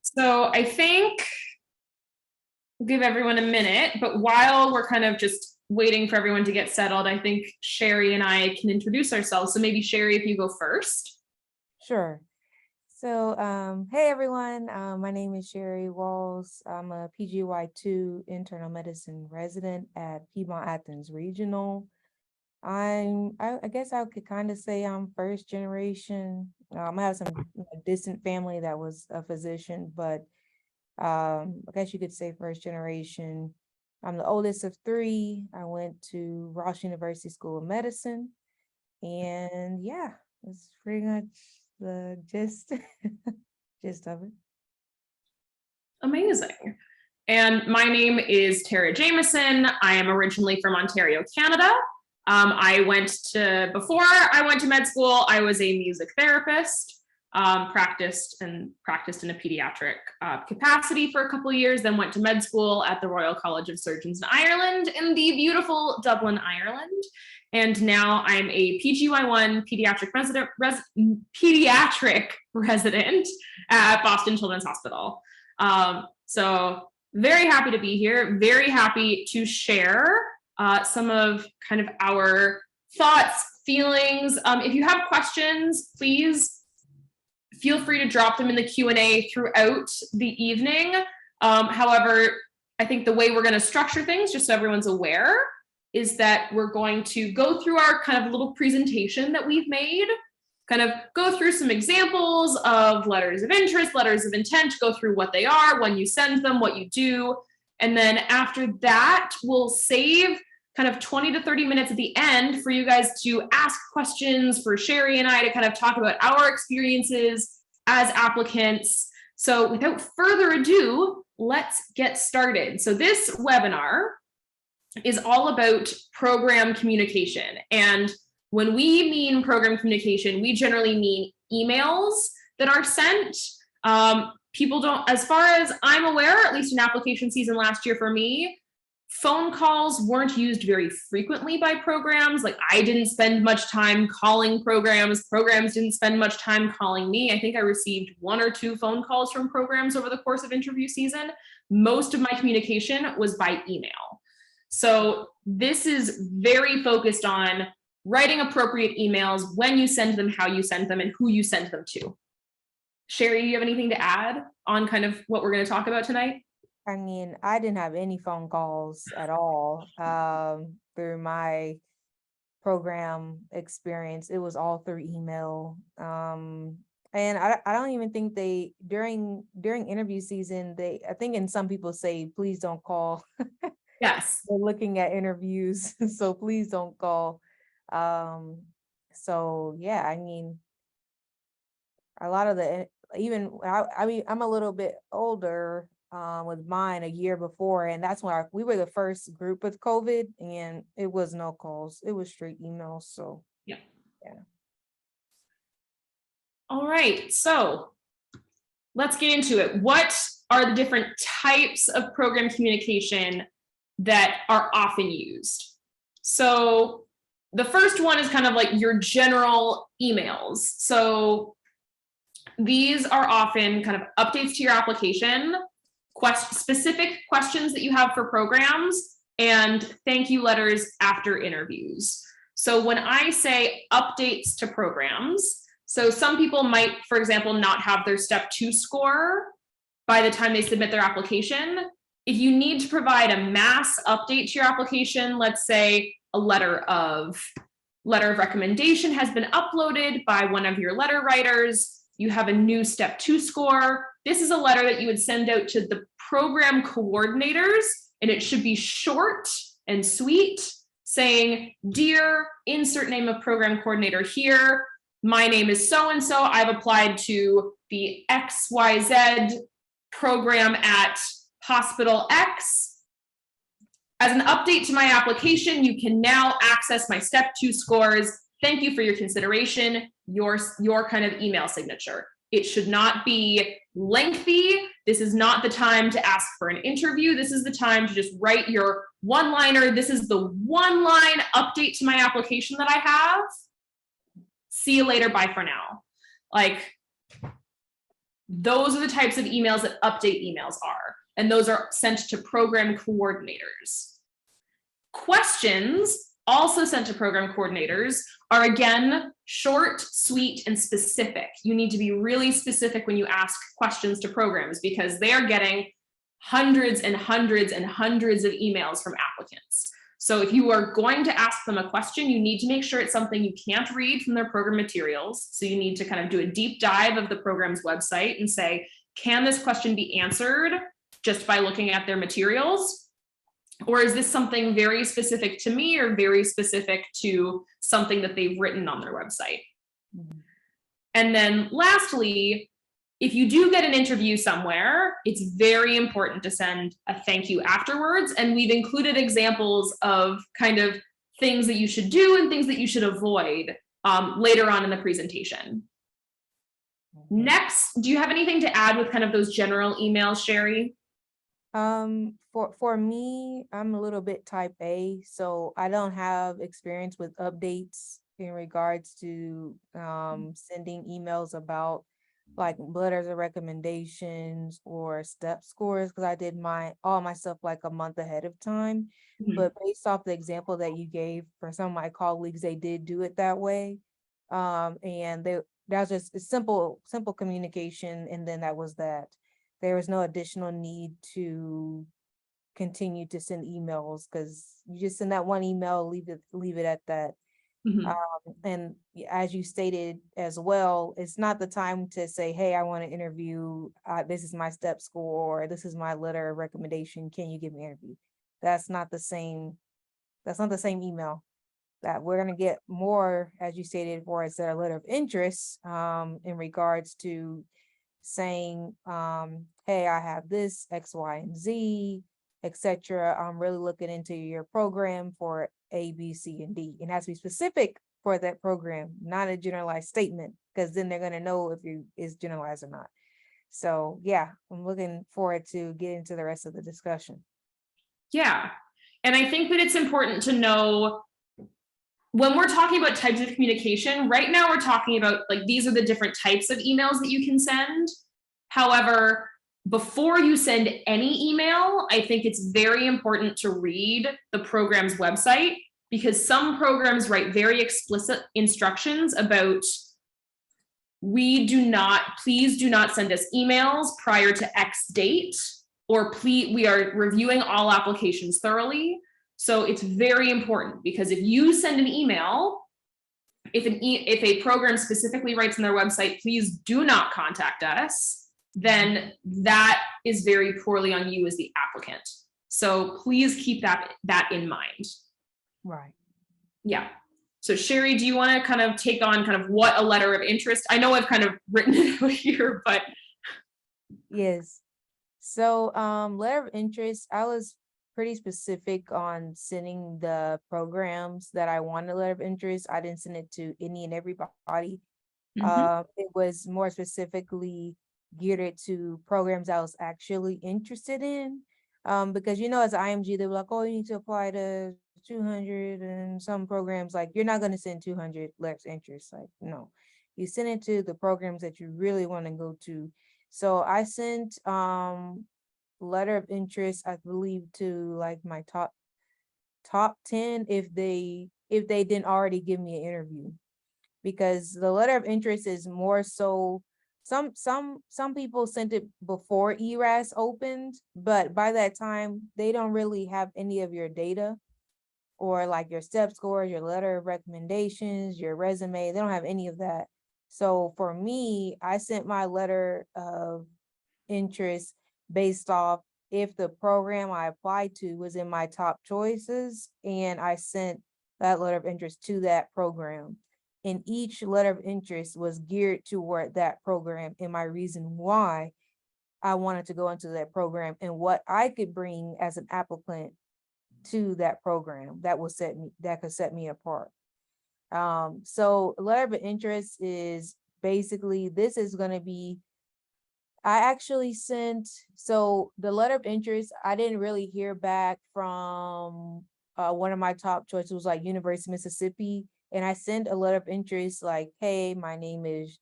So I think we'll give everyone a minute, but while we're kind of just waiting for everyone to get settled, I think Sherry and I can introduce ourselves. So maybe Sherry, if you go first. Sure. So, hey everyone, my name is Sherry Walls. I'm a PGY2 internal medicine resident at Piedmont Athens Regional. I guess I could kind of say I'm first generation. I have some distant family that was a physician, but I guess you could say first generation. I'm the oldest of three. I went to Ross University School of Medicine, and yeah, that's pretty much the gist of it. Amazing. And my name is Tara Jameson. I am originally from Ontario, Canada. Before I went to med school, I was a music therapist, practiced in a pediatric capacity for a couple of years, then went to med school at the Royal College of Surgeons in Ireland in the beautiful Dublin, Ireland. And now I'm a PGY1 pediatric resident at Boston Children's Hospital. So very happy to be here, very happy to share some of kind of our thoughts, feelings. If you have questions, please feel free to drop them in the Q&A throughout the evening. However, I think the way we're going to structure things, just so everyone's aware, is that we're going to go through our kind of little presentation that we've made, kind of go through some examples of letters of interest, letters of intent, go through what they are, when you send them, what you do. And then after that, we'll save kind of 20 to 30 minutes at the end for you guys to ask questions, for Sherry and I to kind of talk about our experiences as applicants. So without further ado, let's get started. So this webinar is all about program communication. And when we mean program communication, we generally mean emails that are sent. People don't, as far as I'm aware, at least in application season last year for me, phone calls weren't used very frequently by programs. Like I didn't spend much time calling programs. Programs didn't spend much time calling me. I think I received 1 or 2 phone calls from programs over the course of interview season. Most of my communication was by email. So this is very focused on writing appropriate emails, when you send them, how you send them, and who you send them to. Sherry, do you have anything to add on kind of what we're going to talk about tonight? I mean, I didn't have any phone calls at all through my program experience. It was all through email. And I don't even think they during interview season, I think in some people say, please don't call. Yes. We're looking at interviews, so please don't call. So yeah, I mean, a lot of I mean, I'm a little bit older with mine a year before, and that's when we were the first group with COVID, and it was no calls, it was straight emails. So yeah. Yeah. All right, so let's get into it. What are the different types of program communication that are often used? So the first one is kind of like your general emails. So these are often kind of updates to your application, specific questions that you have for programs, and thank you letters after interviews. So when I say updates to programs, so some people might, for example, not have their step 2 score by the time they submit their application. If you need to provide a mass update to your application, let's say a letter of recommendation has been uploaded by one of your letter writers, you have a new step 2 score. This is a letter that you would send out to the program coordinators, and it should be short and sweet, saying, dear, insert name of program coordinator here. My name is so-and-so. I've applied to the XYZ program at Hospital X. As an update to my application, you can now access my step 2 scores. Thank you for your consideration, your kind of email signature. It should not be lengthy. This is not the time to ask for an interview. This is the time to just write your one-liner. This is the one-line update to my application that I have. See you later, bye for now. Like, Those are the types of emails that update emails are, and those are sent to program coordinators. Questions, also sent to program coordinators, are again short, sweet, and specific. You need to be really specific when you ask questions to programs because they are getting hundreds and hundreds and hundreds of emails from applicants. So if you are going to ask them a question, you need to make sure it's something you can't read from their program materials. So you need to kind of do a deep dive of the program's website and say, can this question be answered just by looking at their materials? Or is this something very specific to me or very specific to something that they've written on their website? Mm-hmm. And then lastly, if you do get an interview somewhere, it's very important to send a thank you afterwards. And we've included examples of kind of things that you should do and things that you should avoid later on in the presentation. Mm-hmm. Next, do you have anything to add with kind of those general emails, Sherry? For me, I'm a little bit type A, so I don't have experience with updates in regards to sending emails about like letters of recommendations or step scores, because I did all my stuff like a month ahead of time. Mm-hmm. But based off the example that you gave for some of my colleagues, they did do it that way. And that was just a simple communication, and then that was that. There was no additional need to continue to send emails because you just send that one email, leave it at that. Mm-hmm. And as you stated as well, it's not the time to say, hey, I want to interview, this is my step score, or this is my letter of recommendation, can you give me an interview? That's not the same email. That we're going to get more, as you stated, for as their letter of interest in regards to saying, hey, I have this X, Y, and Z, etc. I'm really looking into your program for A, B, C, and D. It has to be specific for that program, not a generalized statement, because then they're going to know if it's generalized or not. So yeah, I'm looking forward to getting to the rest of the discussion. Yeah, and I think that it's important to know when we're talking about types of communication, right now we're talking about like these are the different types of emails that you can send. However, before you send any email, I think it's very important to read the program's website because some programs write very explicit instructions about please do not send us emails prior to X date, or we are reviewing all applications thoroughly. So it's very important because if you send an email, if a program specifically writes on their website, please do not contact us, then that is very poorly on you as the applicant. So please keep that in mind. Right. Yeah. So Sherry, do you want to kind of take on kind of what a letter of interest? I know I've kind of written it out here, but. Yes. So letter of interest, I was pretty specific on sending the programs that I wanted a letter of interest. I didn't send it to any and everybody. Mm-hmm. It was more specifically geared to programs I was actually interested in. Because, as IMG, they were like, oh, you need to apply to 200 and some programs. Like, you're not going to send 200 letters of interest. Like, no, you send it to the programs that you really want to go to. So I sent letter of interest, I believe, to like my top 10 if they didn't already give me an interview, because the letter of interest is more so some people sent it before ERAS opened, but by that time they don't really have any of your data or like your step scores, your letter of recommendations, your resume. They don't have any of that. So for me, I sent my letter of interest based off if the program I applied to was in my top choices, and I sent that letter of interest to that program. And each letter of interest was geared toward that program and my reason why I wanted to go into that program and what I could bring as an applicant to that program that could set me apart. So letter of interest is basically, this is going to be, I actually sent, so the letter of interest, I didn't really hear back from one of my top choices, was like University of Mississippi. And I sent a letter of interest like, hey, my name is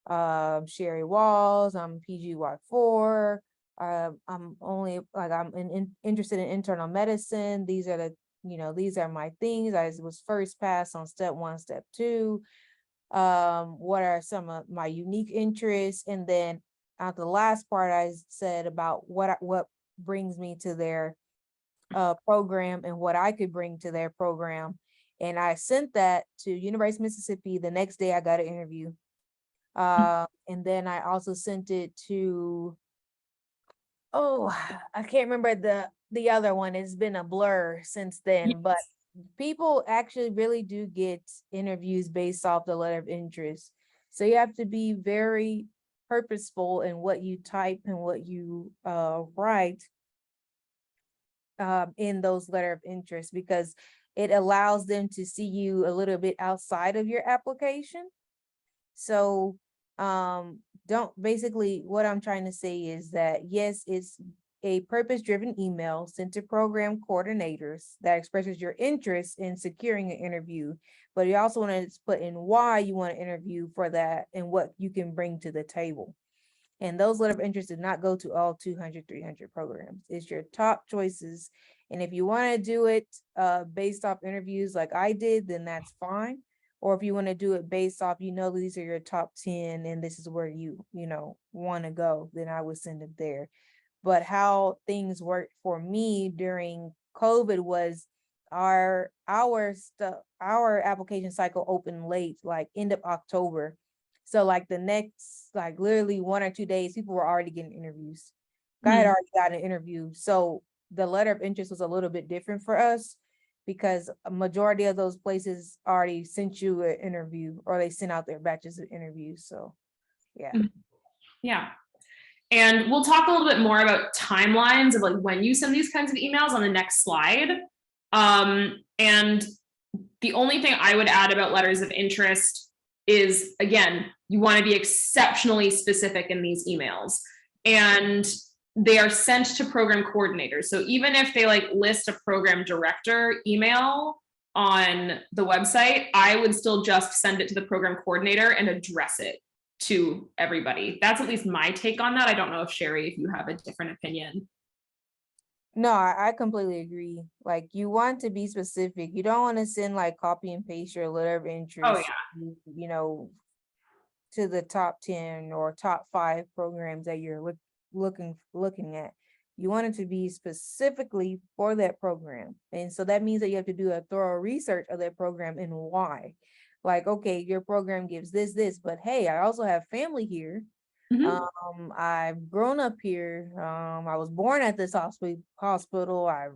Sherry Walls, I'm PGY4. Interested in internal medicine. These are these are my things. I was first passed on step 1, step 2. What are some of my unique interests? And then at the last part, I said about what brings me to their program and what I could bring to their program. And I sent that to University of Mississippi. The next day I got an interview. And then I also sent it to, I can't remember the other one. It's been a blur since then, but people actually really do get interviews based off the letter of interest. So you have to be very purposeful in what you type and what you write in those letter of interest, because it allows them to see you a little bit outside of your application. So basically what I'm trying to say is that, yes, it's a purpose-driven email sent to program coordinators that expresses your interest in securing an interview, but you also want to put in why you want to interview for that and what you can bring to the table. And those letter of interest did not go to all 200, 300 programs. It's your top choices. And if you want to do it based off interviews like I did, then that's fine. Or if you want to do it based off, these are your top 10 and this is where you want to go, then I would send it there. But how things worked for me during COVID was our application cycle opened late, like end of October. So like the next, like literally 1 or 2 days, people were already getting interviews. I had already gotten an interview. So the letter of interest was a little bit different for us because a majority of those places already sent you an interview or they sent out their batches of interviews. So yeah. Yeah. And we'll talk a little bit more about timelines of like when you send these kinds of emails on the next slide. And the only thing I would add about letters of interest is, again, you want to be exceptionally specific in these emails. And they are sent to program coordinators. So even if they like list a program director email on the website, I would still just send it to the program coordinator and address it to everybody. That's at least my take on that. I don't know if Sherry, if you have a different opinion. No, I completely agree. Like you want to be specific. You don't want to send like copy and paste your letter of interest, to the top 10 or top 5 programs that you're looking at. You want it to be specifically for that program. And so that means that you have to do a thorough research of that program and why. Like, okay, your program gives this, but hey, I also have family here. I've grown up here. I was born at this hospital. I,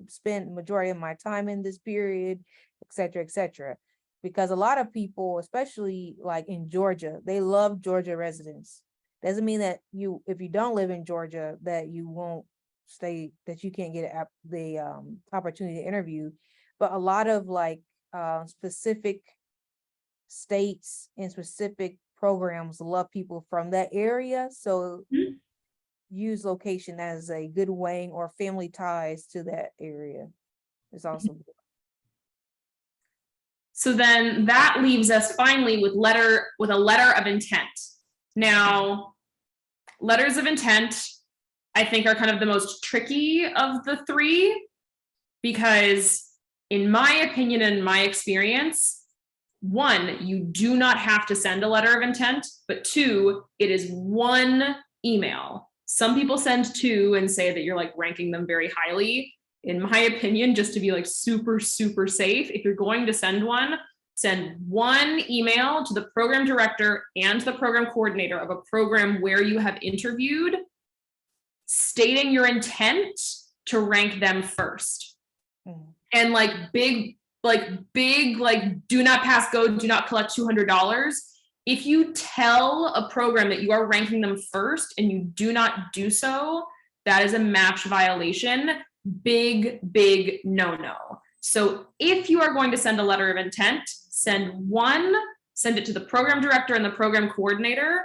spent majority of my time in this period, et cetera, et cetera. Because a lot of people, especially like in Georgia, they love Georgia residents. Doesn't mean that if you don't live in Georgia, that you won't stay, that you can't get the opportunity to interview. But a lot of like specific states and specific programs love people from that area. So use location as a good weighing or family ties to that area. It's also good. So then that leaves us finally with a letter of intent. Now, letters of intent, I think, are kind of the most tricky of the three, because in my opinion and my experience, 1, you do not have to send a letter of intent, but 2, it is 1 email. Some people send 2 and say that you're like ranking them very highly. In my opinion, just to be like super, super safe, if you're going to send one, send 1 email to the program director and the program coordinator of a program where you have interviewed, stating your intent to rank them first. And like big, do not pass go, do not collect $200. If you tell a program that you are ranking them first and you do not do so, that is a match violation. Big no. So if you are going to send a letter of intent, send it to the program director and the program coordinator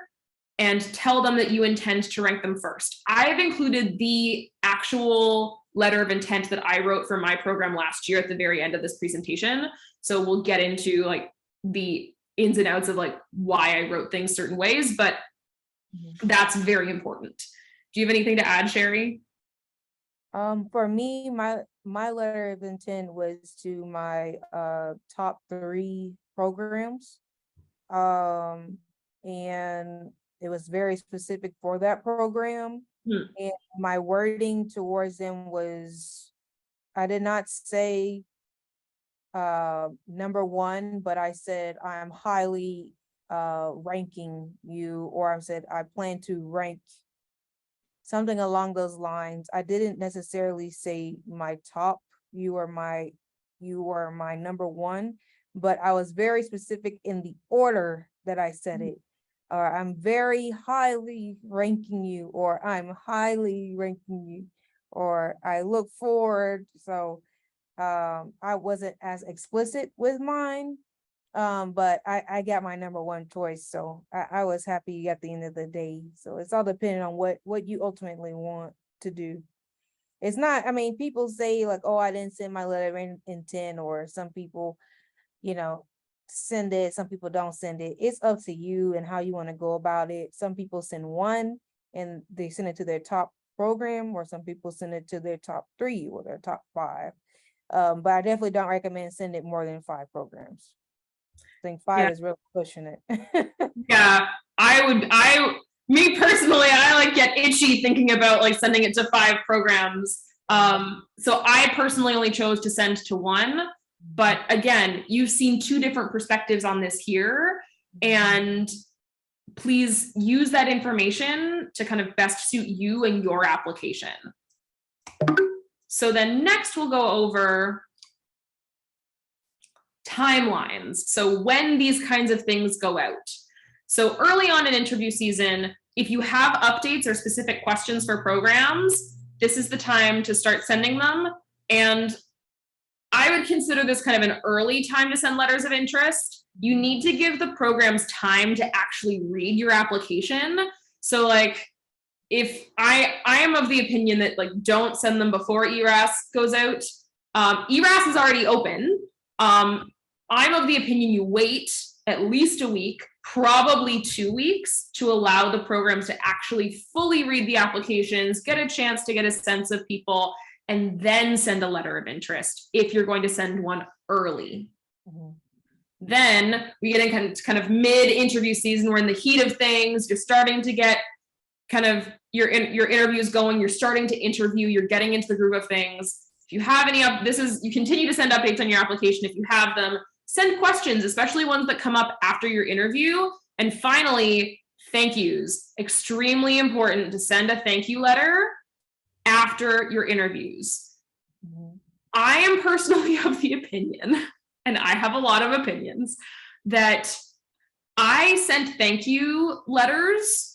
and tell them that you intend to rank them first. I've included the actual letter of intent that I wrote for my program last year at the very end of this presentation. So we'll get into like the ins and outs of like why I wrote things certain ways, but that's very important. Do you have anything to add, Sherry? For me, my letter of intent was to my top 3 programs. And it was very specific for that program. And my wording towards them was, I did not say number 1, but I said I'm highly ranking you, or I said I plan to rank, something along those lines. I didn't necessarily say my top, you are my number 1, but I was very specific in the order that I said it. I'm very highly ranking you, or I'm highly ranking you, or I look forward. So I wasn't as explicit with mine, but I got my number 1 choice. So I was happy at the end of the day. So it's all depending on what you ultimately want to do. It's not, I mean, people say like, oh, I didn't send my letter of intent, or some people, send it, some people don't send it. It's up to you and how you want to go about it. Some people send 1 and they send it to their top program, or some people send it to their top 3 or their top 5. But I definitely don't recommend sending it more than 5 programs. I think 5 is really pushing it. Yeah, me personally, I like get itchy thinking about like sending it to 5 programs. So I personally only chose to send to 1, but again, you've seen 2 different perspectives on this here, and please use that information to kind of best suit you and your application. So then next we'll go over timelines. So when these kinds of things go out. So early on in interview season, if you have updates or specific questions for programs, this is the time to start sending them. And I would consider this kind of an early time to send letters of interest. You need to give the programs time to actually read your application. So like, if I am of the opinion that like don't send them before ERAS goes out. ERAS is already open. I'm of the opinion you wait at least a week, probably 2 weeks, to allow the programs to actually fully read the applications, get a chance to get a sense of people, and then send a letter of interest if you're going to send one early. Then we get in kind of mid-interview season. We're in the heat of things. You're starting to get kind of your interviews going. You're starting to interview. You're getting into the groove of things. If you have any you continue to send updates on your application. If you have them, send questions, especially ones that come up after your interview. And finally, thank yous. Extremely important to send a thank you letter after your interviews. I am personally of the opinion, and I have a lot of opinions, that I sent thank you letters.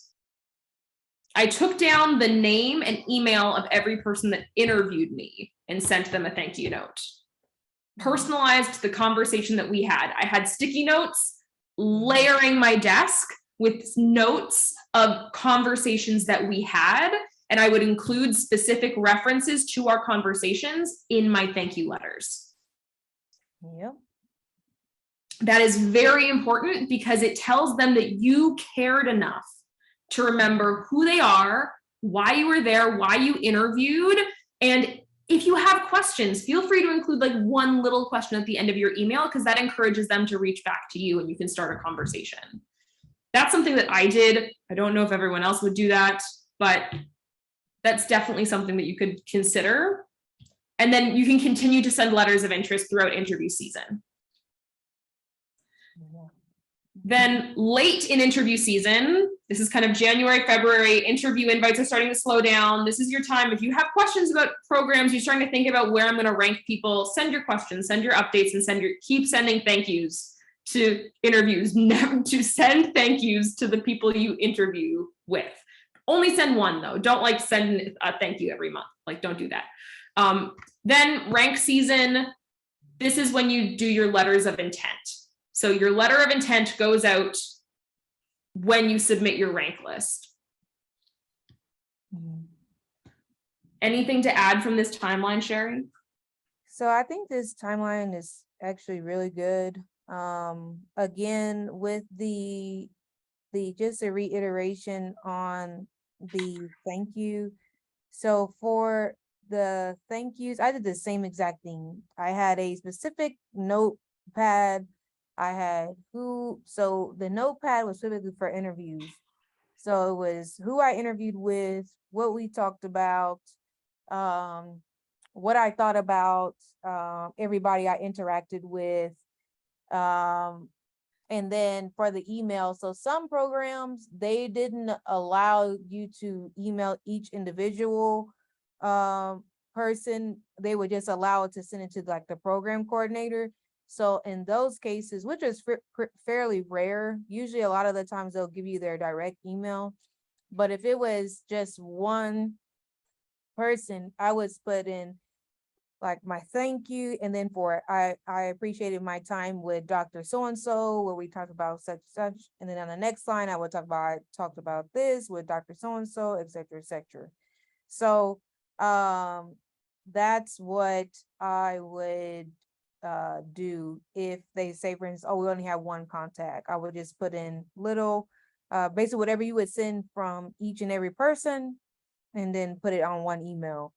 I took down the name and email of every person that interviewed me and sent them a thank you note. Personalized the conversation that we had. I had sticky notes layering my desk with notes of conversations that we had, and I would include specific references to our conversations in my thank you letters. Yep. That is very important because it tells them that you cared enough to remember who they are, why you were there, why you interviewed. And if you have questions, feel free to include like one little question at the end of your email, because that encourages them to reach back to you and you can start a conversation. That's something that I did. I don't know if everyone else would do that, but that's definitely something that you could consider. And then you can continue to send letters of interest throughout interview season. Then late in interview season, this is kind of January, February, interview invites are starting to slow down. This is your time. If you have questions about programs, you're starting to think about where I'm going to rank people, send your questions, send your updates, and keep sending thank yous to interviews. Never to send thank yous to the people you interview with. Only send one though. Don't like send a thank you every month. Like don't do that. Then rank season. This is when you do your letters of intent. So your letter of intent goes out when you submit your rank list. Anything to add from this timeline, Sherry? So I think this timeline is actually really good. Again, with the just a reiteration on the thank you. So for the thank yous, I did the same exact thing. I had a specific notepad. I had so the notepad was specifically for interviews. So it was who I interviewed with, what we talked about, um, what I thought about everybody I interacted with. Um, and then for the email, so some programs, they didn't allow you to email each individual person. They would just allow it to send it to like the program coordinator. So in those cases, which is fairly rare, usually a lot of the times they'll give you their direct email. But if it was just one person, I would put in like my thank you, and then for I appreciated my time with Dr. So-and-so, where we talked about such and such, and then on the next line I would I talked about this with Dr. So-and-so, et cetera, et cetera. So that's what I would do if they say, for instance, oh, we only have one contact. I would just put in little basically whatever you would send from each and every person, and then put it on one email.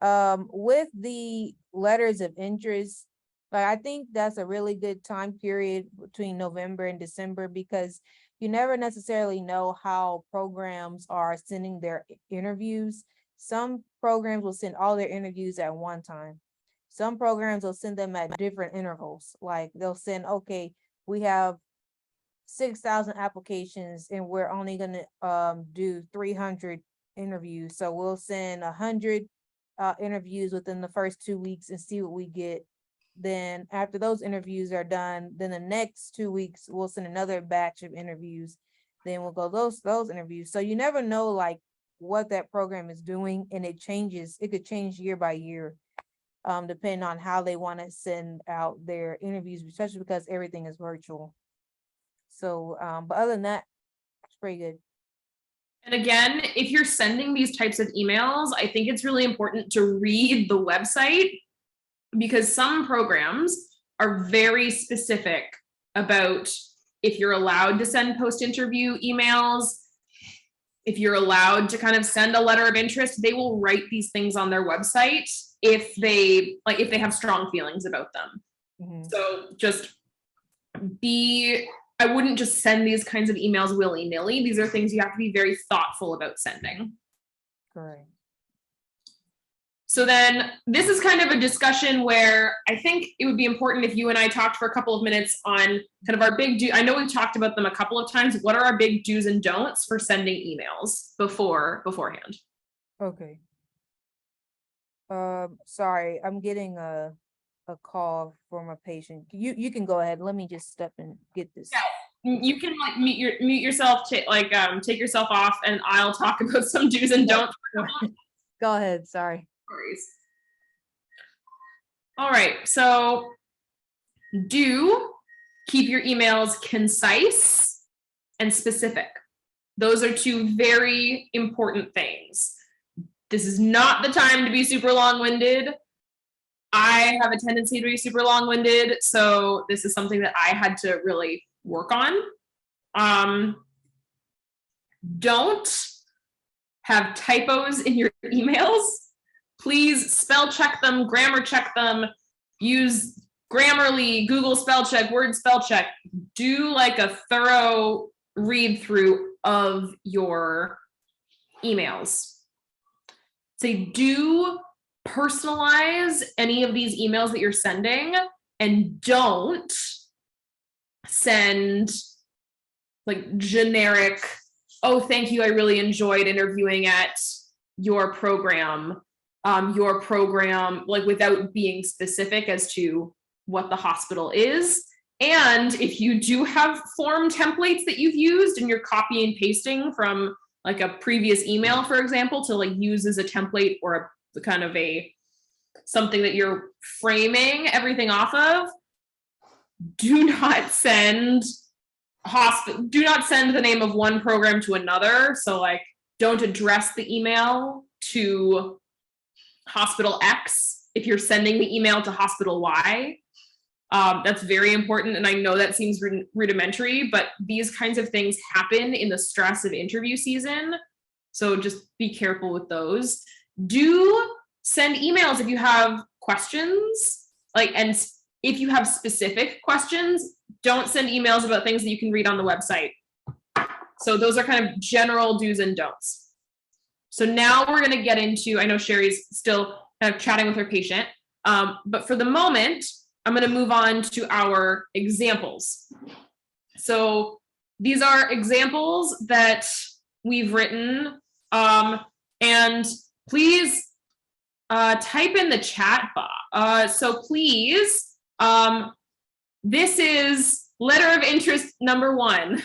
With the letters of interest, like I think that's a really good time period between November and December, because you never necessarily know how programs are sending their interviews. Some programs will send all their interviews at one time. Some programs will send them at different intervals. Like they'll send, okay, we have 6,000 applications and we're only gonna do 300 interviews. So we'll send 100 interviews within the first 2 weeks and see what we get. Then after those interviews are done, then the next 2 weeks we'll send another batch of interviews. Then we'll go those interviews. So you never know like what that program is doing, and it changes. It could change year by year, depending on how they want to send out their interviews, especially because everything is virtual. So, but other than that, it's pretty good. And again, if you're sending these types of emails, I think it's really important to read the website, because some programs are very specific about if you're allowed to send post-interview emails, if you're allowed to kind of send a letter of interest. They will write these things on their website if they have strong feelings about them. Mm-hmm. So just I wouldn't just send these kinds of emails willy-nilly. These are things you have to be very thoughtful about sending. Correct. So then this is kind of a discussion where I think it would be important if you and I talked for a couple of minutes on kind of our big I know we've talked about them a couple of times. What are our big do's and don'ts for sending emails beforehand? Okay. Sorry, I'm getting a call from a patient. You can go ahead. Let me just step and get this. Yeah, you can like mute yourself, take yourself off, and I'll talk about some do's and don'ts. Go ahead. Sorry. All right, so do keep your emails concise and specific. Those are two very important things. This is not the time to be super long-winded. I have a tendency to be super long-winded, so this is something that I had to really work on. Don't have typos in your emails. Please spell check them, grammar check them, use Grammarly, Google spell check, Word spell check. Do like a thorough read through of your emails. Say, do personalize any of these emails that you're sending, and don't send like generic, oh, thank you, I really enjoyed interviewing at your program, like without being specific as to what the hospital is. And if you do have form templates that you've used and you're copy and pasting from like a previous email, for example, to like use as a template or a kind of something that you're framing everything off of, do not send the name of one program to another. So like, don't address the email to Hospital X if you're sending the email to Hospital Y. That's very important. And I know that seems rudimentary, but these kinds of things happen in the stress of interview season. So just be careful with those. Do send emails if you have questions, and if you have specific questions, don't send emails about things that you can read on the website. So those are kind of general do's and don'ts. So now we're going to get into, I know Sherry's still kind of chatting with her patient, but for the moment, I'm going to move on to our examples. So these are examples that we've written, and please type in the chat box. So please, this is letter of interest number 1. It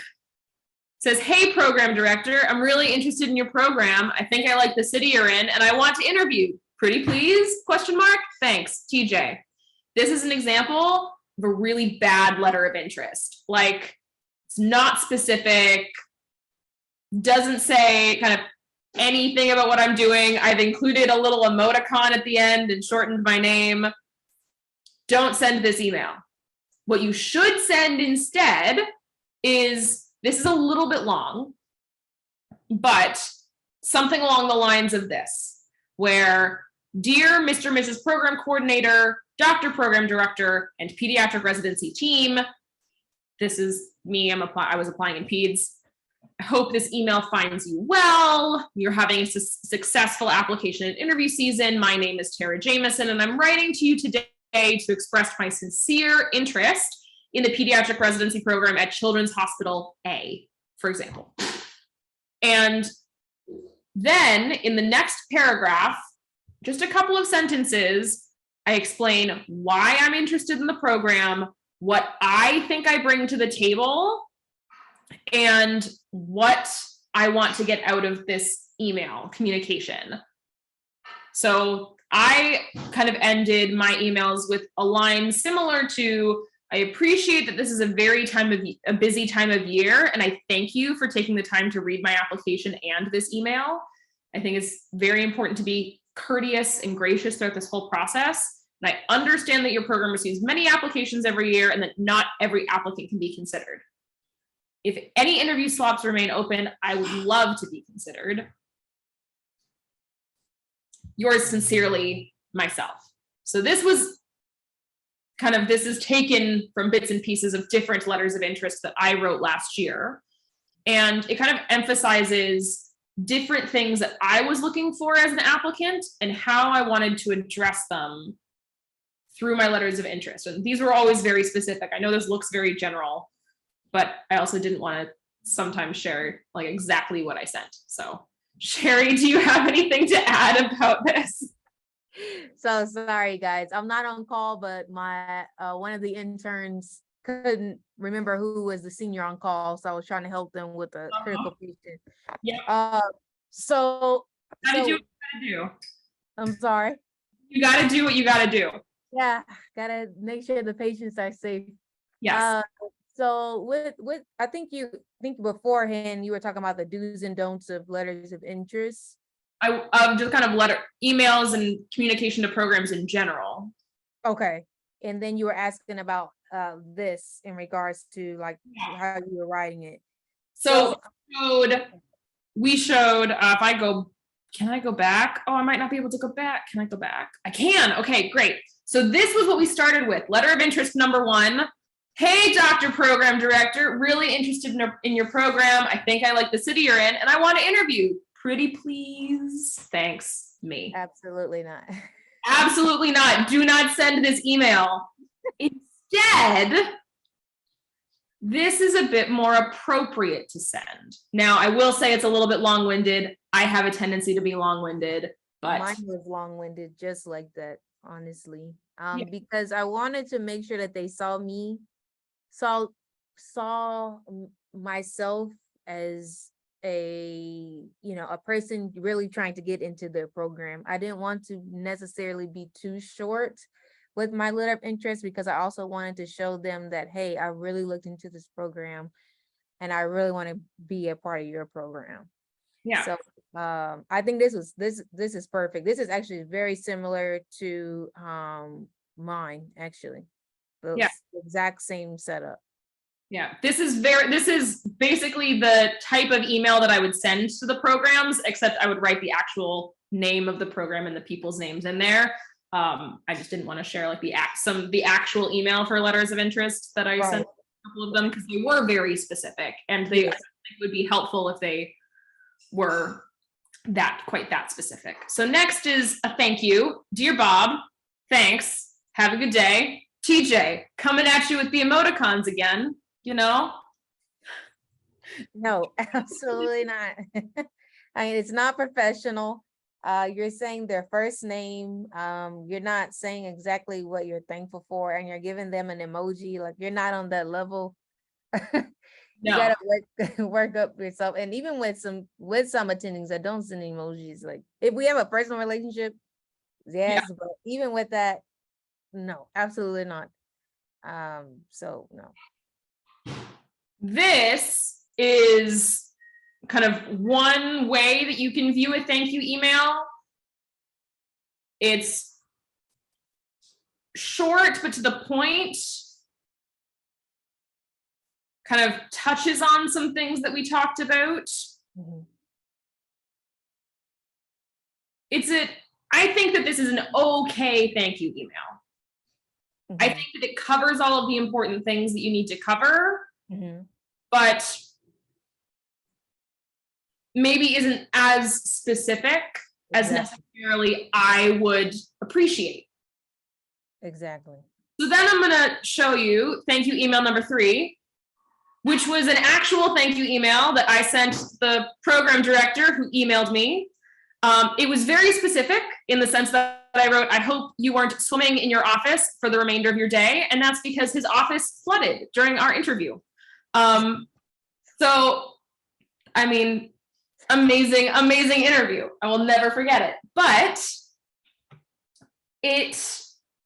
says, hey, program director, I'm really interested in your program. I think I like the city you're in, and I want to interview. Pretty please? Question mark. Thanks, TJ. This is an example of a really bad letter of interest. Like, it's not specific, doesn't say kind of anything about what I'm doing. I've included a little emoticon at the end and shortened my name. Don't send this email. What you should send instead is, this is a little bit long, but something along the lines of this, where, dear Mr. and Mrs. Program Coordinator, Dr. Program Director, and Pediatric Residency Team, this is me, I was applying in peds. I hope this email finds you well. You're having a successful application and interview season. My name is Tara Jameson, and I'm writing to you today to express my sincere interest in the pediatric residency program at Children's Hospital A, for example. And then in the next paragraph, just a couple of sentences, I explain why I'm interested in the program, what I think I bring to the table, and what I want to get out of this email communication. So I kind of ended my emails with a line similar to, I appreciate that this is a busy time of year, and I thank you for taking the time to read my application and this email. I think it's very important to be courteous and gracious throughout this whole process. And I understand that your program receives many applications every year and that not every applicant can be considered. If any interview slots remain open, I would love to be considered. Yours sincerely, myself. So this is taken from bits and pieces of different letters of interest that I wrote last year. And it kind of emphasizes different things that I was looking for as an applicant and how I wanted to address them through my letters of interest. And these were always very specific. I know this looks very general, but I also didn't want to sometimes share exactly what I sent. So Sherry, do you have anything to add about this? So sorry, guys. I'm not on call, but my one of the interns couldn't remember who was the senior on call, so I was trying to help them with a critical patient. Yeah. So gotta do what you gotta do. I'm sorry. You gotta do what you gotta do. Yeah, gotta make sure the patients are safe. Yes. So with I think beforehand you were talking about the do's and don'ts of letters of interest. I just kind of emails and communication to programs in general. Okay. And then you were asking about this in regards to how you were writing it. So we showed if I go, can I go back? Oh, I might not be able to go back. Can I go back? I can. Okay, great. So this was what we started with. Letter of interest number 1. Hey, Dr. Program Director, really interested in your program. I think I like the city you're in, and I want to interview. Pretty please. Thanks, me. Absolutely not. Absolutely not. Do not send this email. Instead, this is a bit more appropriate to send. Now, I will say it's a little bit long-winded. I have a tendency to be long-winded, but mine was long-winded just like that, honestly. Because I wanted to make sure that they saw myself as a person really trying to get into the program. I didn't want to necessarily be too short with my letter of interest because I also wanted to show them that, hey, I really looked into this program and I really want to be a part of your program. Yeah. So I think this is perfect. This is actually very similar to mine, actually. the Yeah. exact same setup. Yeah, this is basically the type of email that I would send to the programs, except I would write the actual name of the program and the people's names in there. I just didn't want to share like the actual email for letters of interest that I sent a couple of them, because they were very specific, and they I think would be helpful if they were quite that specific. So next is a thank you. Dear Bob, thanks. Have a good day. TJ, coming at you with the emoticons again. You know? No, absolutely not. I mean, it's not professional. You're saying their first name. You're not saying exactly what you're thankful for, and you're giving them an emoji. Like, you're not on that level. You gotta work up yourself. And even with some attendings that don't send emojis, like if we have a personal relationship, yes, but even with that, no, absolutely not. So no. This is kind of one way that you can view a thank you email. It's short, but to the point, kind of touches on some things that we talked about. Mm-hmm. I think that this is an okay thank you email. Mm-hmm. I think that it covers all of the important things that you need to cover. Mm-hmm. But maybe isn't as specific as necessarily I would appreciate. Exactly. So then I'm going to show you thank you email number 3, which was an actual thank you email that I sent the program director who emailed me. It was very specific in the sense that I wrote, I hope you weren't swimming in your office for the remainder of your day. And that's because his office flooded during our interview. So, I mean, amazing interview. I will never forget it. But it,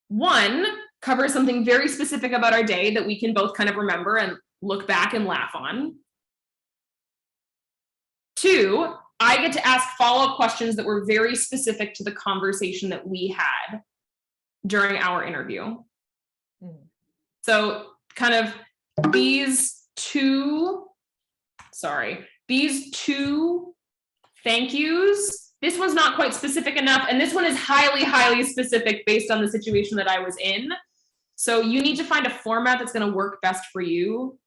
one, covers something very specific about our day that we can both kind of remember and look back and laugh on. 2, I get to ask follow-up questions that were very specific to the conversation that we had during our interview. So kind of these two thank yous, this one's not quite specific enough, and this one is highly specific based on the situation that I was in. So you need to find a format that's going to work best for you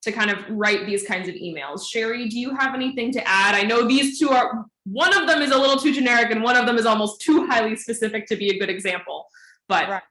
to kind of write these kinds of emails. Sherry, do you have anything to add? I know these two are, one of them is a little too generic and one of them is almost too highly specific to be a good example, but. Right.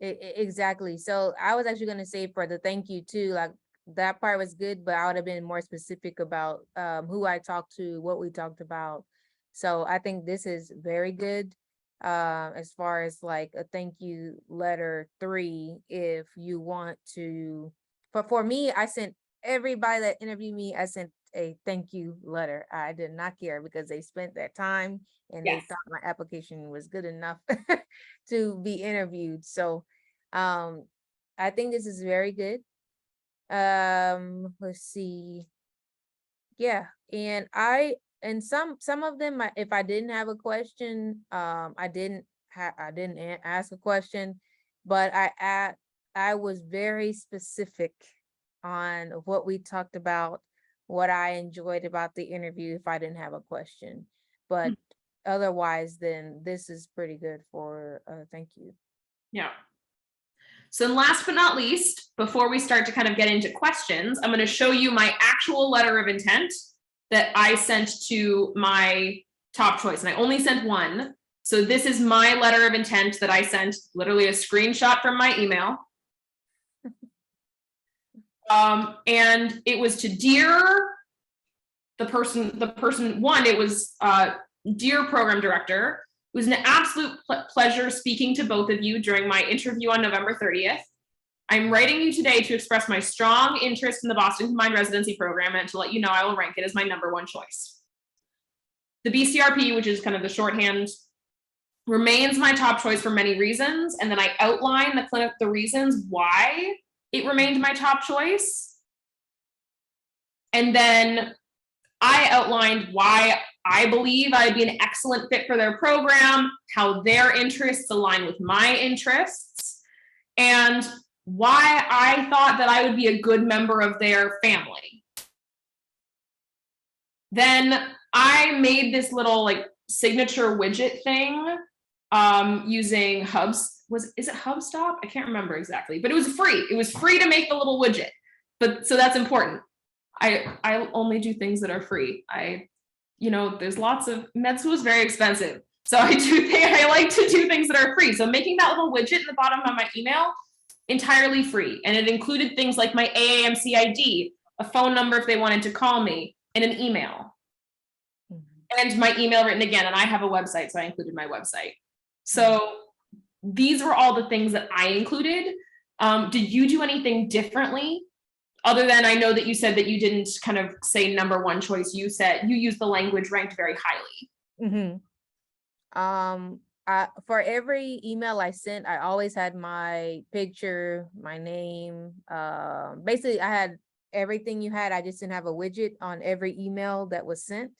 Exactly. So I was actually going to say for the thank you too, like that part was good, but I would have been more specific about who I talked to, what we talked about. So I think this is very good as far as like a thank you letter 3, if you want to. But for me, I sent everybody that interviewed me, I sent a thank you letter. I did not care because they spent their time and they thought my application was good enough to be interviewed. So I think this is very good. Let's see. Yeah, and some of them, if I didn't have a question, I didn't ask a question, but I was very specific on what we talked about, what I enjoyed about the interview if I didn't have a question. But otherwise, then this is pretty good for thank you. Yeah. So last but not least, before we start to kind of get into questions, I'm going to show you my actual letter of intent that I sent to my top choice. And I only sent one. So this is my letter of intent that I sent, literally a screenshot from my email. And it was to dear the person one, it was dear program director. It was an absolute pleasure speaking to both of you during my interview on November 30th. I'm writing you today to express my strong interest in the Boston Combined Residency Program and to let you know I will rank it as my #1 choice. The BCRP, which is kind of the shorthand, remains my top choice for many reasons. And then I outline the reasons why it remained my top choice. And then I outlined why I believe I'd be an excellent fit for their program, how their interests align with my interests, and why I thought that I would be a good member of their family. Then I made this little like signature widget thing using is it HubStop? I can't remember exactly, but it was free. It was free to make the little widget. But so that's important. I only do things that are free. There's lots of med school is very expensive. So I like to do things that are free. So making that little widget in the bottom of my email, entirely free. And it included things like my AAMC ID, a phone number if they wanted to call me, and an email. And my email written again. And I have a website, so I included my website. So these were all the things that I included. Did you do anything differently? Other than I know that you said that you didn't kind of say number one choice. You said you used the language ranked very highly. For every email I sent, I always had my picture, my name. Basically, I had everything you had. I just didn't have a widget on every email that was sent.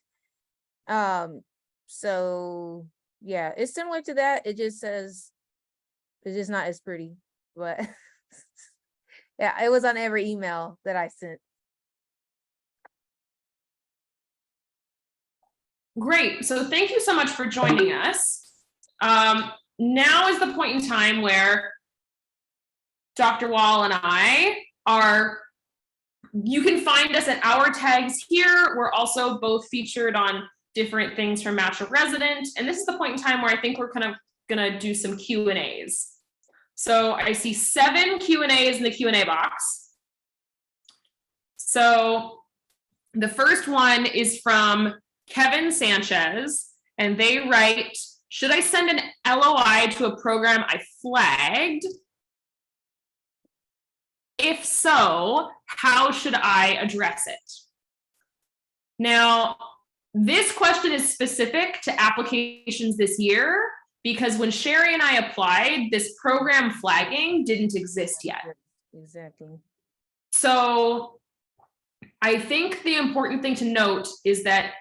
So yeah, it's similar to that. It just says it's just not as pretty, but yeah, it was on every email that I sent. Great. So thank you so much for joining us. Now is the point in time where Dr. Wall and I you can find us at our tags here. We're also both featured on different things from Match a Resident. And this is the point in time where I think we're kind of gonna do some Q&As. So I see 7 Q&As in the Q&A box. So the first one is from Kevin Sanchez, and they write, should I send an LOI to a program I flagged? If so, how should I address it? Now, this question is specific to applications this year, because when Sherry and I applied, this program flagging didn't exist yet. Exactly. So I think the important thing to note is that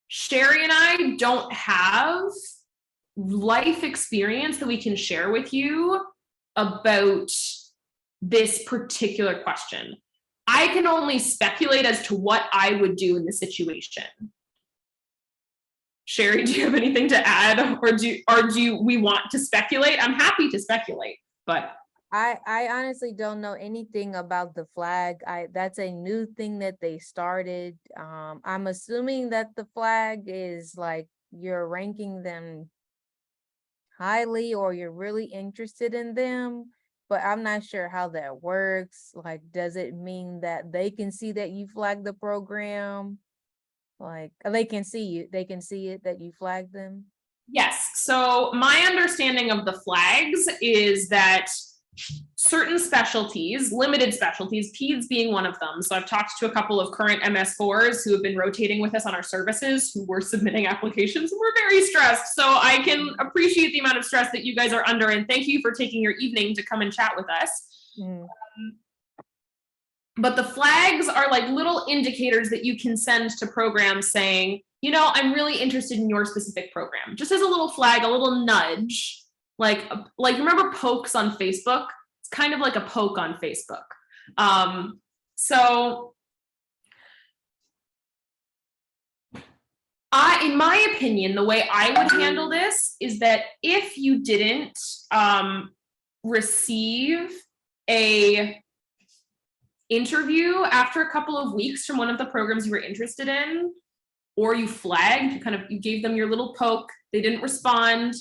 Sherry and I don't have life experience that we can share with you about this particular question. I can only speculate as to what I would do in this situation. Sherry, do you have anything to add, or do we want to speculate? I'm happy to speculate, but I honestly don't know anything about the flag. That's a new thing that they started. I'm assuming that the flag is like you're ranking them highly or you're really interested in them, but I'm not sure how that works. Like, does it mean that they can see that you flagged the program? Like, they can see it that you flagged them? Yes. So my understanding of the flags is that certain specialties, limited specialties, peds being one of them. So I've talked to a couple of current MS4s who have been rotating with us on our services, who were submitting applications. We're very stressed. So I can appreciate the amount of stress that you guys are under. And thank you for taking your evening to come and chat with us. But the flags are like little indicators that you can send to programs saying, I'm really interested in your specific program. Just as a little flag, a little nudge. Like remember pokes on Facebook? It's kind of like a poke on Facebook. So in my opinion, the way I would handle this is that if you didn't receive a interview after a couple of weeks from one of the programs you were interested in, or you flagged, you gave them your little poke, they didn't respond,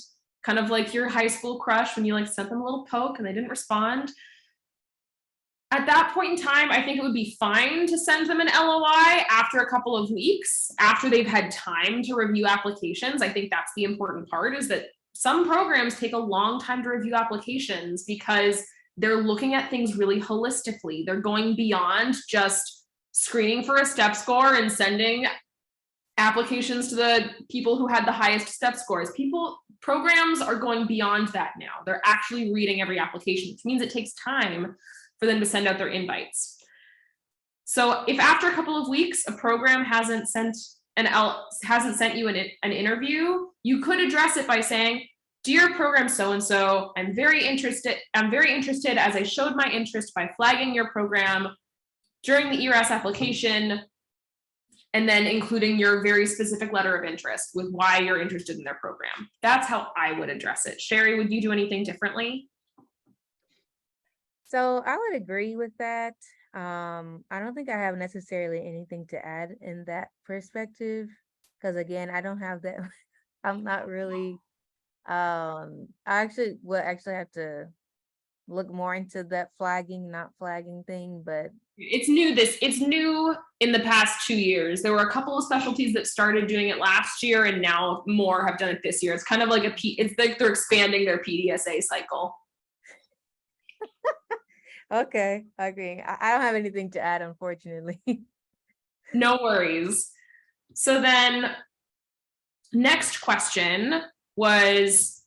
kind of like your high school crush when you sent them a little poke and they didn't respond. At that point in time, I think it would be fine to send them an LOI after a couple of weeks, after they've had time to review applications. I think that's the important part, is that some programs take a long time to review applications because they're looking at things really holistically. They're going beyond just screening for a step score and sending applications to the people who had the highest step scores. Programs are going beyond that now. They're actually reading every application, which means it takes time for them to send out their invites. So if after a couple of weeks, a program hasn't sent you an interview, you could address it by saying, Dear program so-and-so, I'm very interested as I showed my interest by flagging your program during the ERAS application, and then including your very specific letter of interest with why you're interested in their program. That's how I would address it. Sherry, would you do anything differently? So I would agree with that. I don't think I have necessarily anything to add in that perspective, because again, I don't have that. I'm not really. I actually will actually have to look more into that flagging, not flagging thing, but It's new in the past 2 years. There were a couple of specialties that started doing it last year, and now more have done it this year. It's kind of like it's like they're expanding their PDSA cycle. okay, I agree. I don't have anything to add, unfortunately. No worries. So then next question was,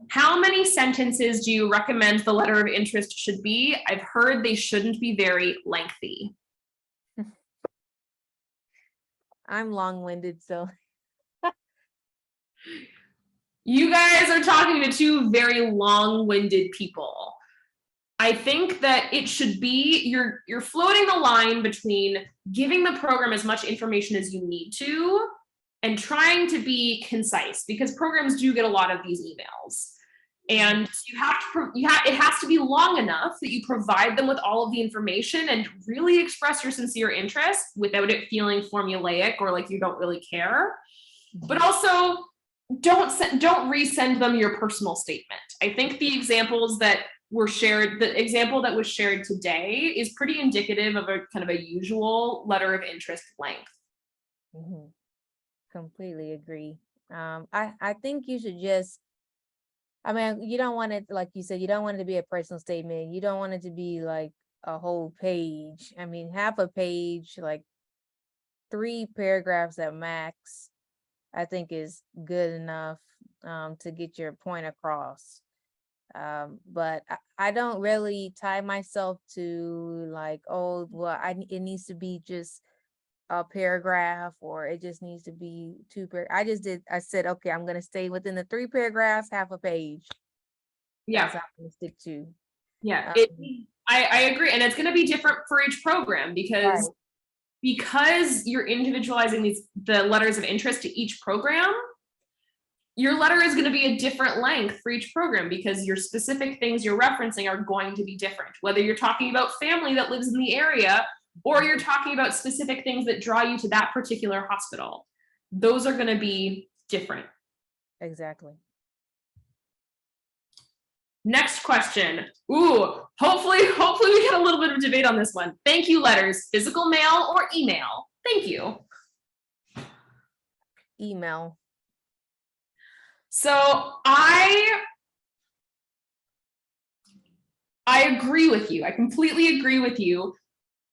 how many sentences do you recommend the letter of interest should be? I've heard they shouldn't be very lengthy. I'm long-winded, so You guys are talking to two very long-winded people. I think that it should be, you're floating the line between giving the program as much information as you need to and trying to be concise, because programs do get a lot of these emails. And you have to, it has to be long enough that you provide them with all of the information and really express your sincere interest without it feeling formulaic or like you don't really care. But also, don't resend them your personal statement. I think the examples that were shared, the example that was shared today is pretty indicative of a kind of a usual letter of interest length. Mhm. Completely agree. I think you should just, I mean, you don't want it, like you said, you don't want it to be a personal statement. You don't want it to be like a whole page. I mean, half a page, like 3 paragraphs at max, I think is good enough to get your point across. But I don't really tie myself to like, oh, well, it needs to be just a paragraph, or it just needs to be I said, okay, I'm going to stay within the 3 paragraphs, half a page. That's Yeah. how I'm going to stick to. Yeah. Um, I agree. And it's going to be different for each program right. because you're individualizing the letters of interest to each program. Your letter is going to be a different length for each program because your specific things you're referencing are going to be different, whether you're talking about family that lives in the area or you're talking about specific things that draw you to that particular hospital. Those are going to be different. Exactly. Next question. Ooh, hopefully we get a little bit of debate on this one. Thank you letters, physical mail or email? Thank you. Email. So I agree with you. I completely agree with you.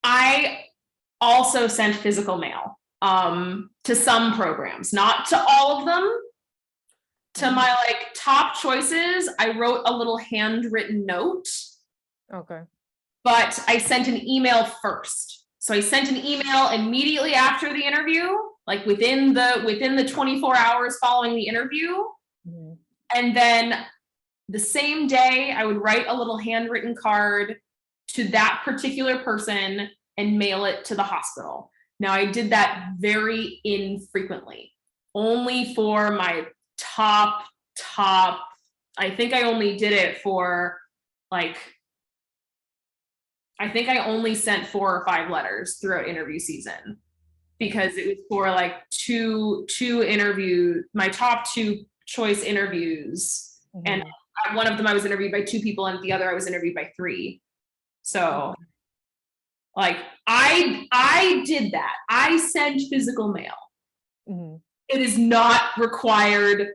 I also sent physical mail to some programs, not to all of them. To my like top choices, I wrote a little handwritten note. Okay. But I sent an email first. So I sent an email immediately after the interview, like within the 24 hours following the interview. Mm-hmm. And then the same day, I would write a little handwritten card to that particular person and mail it to the hospital. Now, I did that very infrequently, only for my top, I think I only did it for like, I think I only sent 4 or 5 letters throughout interview season because it was for like two interviews, my top 2 choice interviews. Mm-hmm. And one of them I was interviewed by 2 people and the other I was interviewed by 3. So like I did that. I sent physical mail. Mm-hmm. It is not required,